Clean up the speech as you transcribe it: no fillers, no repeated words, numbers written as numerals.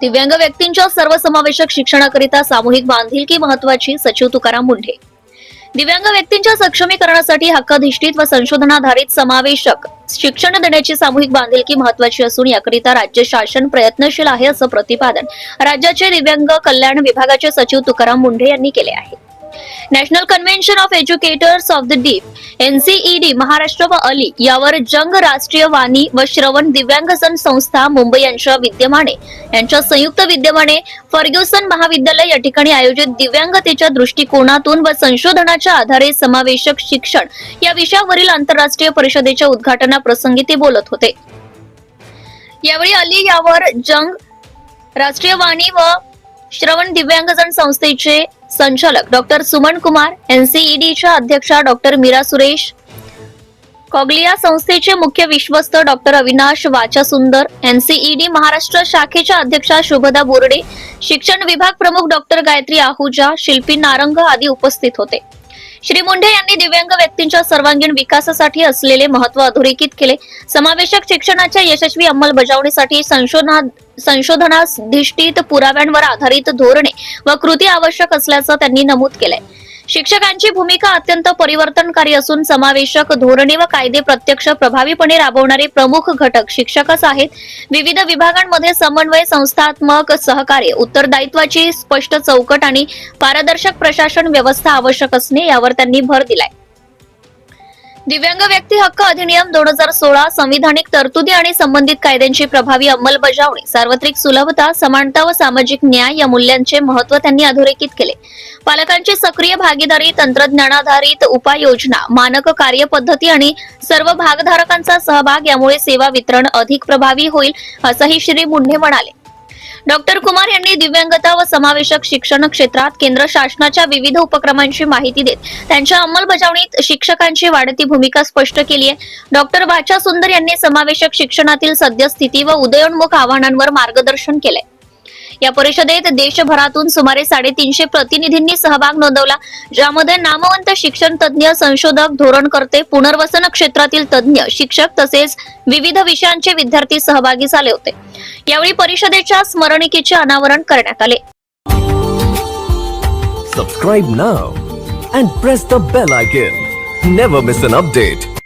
दिव्यांग व्यक्तींच्या सर्वसमावेशक शिक्षणाकरिता सामूहिक बांधिलकी महत्वाची, सचिव तुकाराम मुंढे. दिव्यांग व्यक्तींच्या सक्षमीकरणासाठी हक्काधिष्ठित व संशोधनाधारित समावेशक शिक्षण देण्याची सामूहिक बांधिलकी महत्वाची असून याकरिता राज्य शासन प्रयत्नशील आहे, असं प्रतिपादन राज्याचे दिव्यांग कल्याण विभागाचे सचिव तुकाराम मुंढे यांनी केले आहे. National convention of educators of the deaf NCED Maharashtra व अली यावर जंग राष्ट्रीय वाणी व श्रवण दिव्यांगजन संस्था मुंबई यांच्या संयुक्त विद्यमाने फर्ग्युसन महाविद्यालय या ठिकाणी आयोजित दिव्यांगतेच्या दृष्टिकोनातून व संशोधनाच्या आधारे समावेशक शिक्षण या विषयावरील आंतरराष्ट्रीय परिषदेच्या उद्घाटनाप्रसंगी ते बोलत होते. यावेळी अली यावर जंग राष्ट्रीय वाणी व श्रवण दिव्यांगजन संस्थेचे संचालक डॉक्टर सुमन कुमार, NCEDच्या अध्यक्षा डॉक्टर मीरा सुरेश, कॉग्लिया संस्थेचे मुख्य विश्वस्त डॉक्टर अविनाश वाचासुंदर, NCED महाराष्ट्र शाखेच्या अध्यक्षा शुभदा बोर्डे, शिक्षण विभाग प्रमुख डॉक्टर गायत्री आहुजा, शिल्पी नारंग आदी उपस्थित होते. श्री मुंढे यांनी दिव्यांग व्यक्तींच्या सर्वांगीण विकासासाठी असलेले महत्त्व अधोरेखित केले. समावेशक शिक्षणाच्या यशस्वी अंमलबजावणीसाठी संशोधनाधिष्ठित पुराव्यांवर आधारित धोरणे व कृती आवश्यक असल्याचं त्यांनी नमूद केलंय. शिक्षकांची भूमिका अत्यंत परिवर्तनकारी असून समावेशक धोरणे व कायदे प्रत्यक्ष प्रभावीपणे राबवणारे प्रमुख घटक शिक्षकच आहेत. विविध विभागांमध्ये समन्वय, संस्थात्मक सहकार्य, उत्तरदायित्वाची स्पष्ट चौकट आणि पारदर्शक प्रशासन व्यवस्था आवश्यक असणे यावर त्यांनी भर दिलाय. दिव्यांग व्यक्ती हक्क अधिनियम 2016 संविधानिक तरतुदी आणि संबंधित कायद्यांची प्रभावी अंमलबजावणी, सार्वत्रिक सुलभता, समानता व सामाजिक न्याय या मूल्यांचे महत्त्व त्यांनी अधोरेखित केले. पालकांची सक्रिय भागीदारी, तंत्रज्ञानाधारित उपाययोजना, मानक कार्यपद्धती आणि सर्व भागधारकांचा सहभाग यामुळे सेवा वितरण अधिक प्रभावी होईल, असंही श्री मुंढे म्हणाले. डॉक्टर कुमार यांनी दिव्यांगता व समावेशक शिक्षण क्षेत्रात केंद्र शासनाच्या विविध उपक्रमांची माहिती देत त्यांच्या अंमलबजावणीत शिक्षकांची वाढती भूमिका स्पष्ट केली आहे. डॉक्टर वाचासुंदर यांनी समावेशक शिक्षणातील सद्यस्थिती व उदयोन्मुख आव्हानांवर मार्गदर्शन केले. या परिषदेत देशभरातून सुमारे 350 प्रतिनिधींनी सहभाग नोंदवला, ज्यामध्ये नामवंत शिक्षण तज्ञ, संशोधक, धोरणकर्ते, पुनर्वसन क्षेत्रातील तज्ञ, शिक्षक तसेच विविध विषयांचे विद्यार्थी सहभागी झाले होते. यावेळी परिषदेच्या स्मरणिकेचे अनावरण करण्यात आले. Subscribe now and press the bell icon. Never miss an update.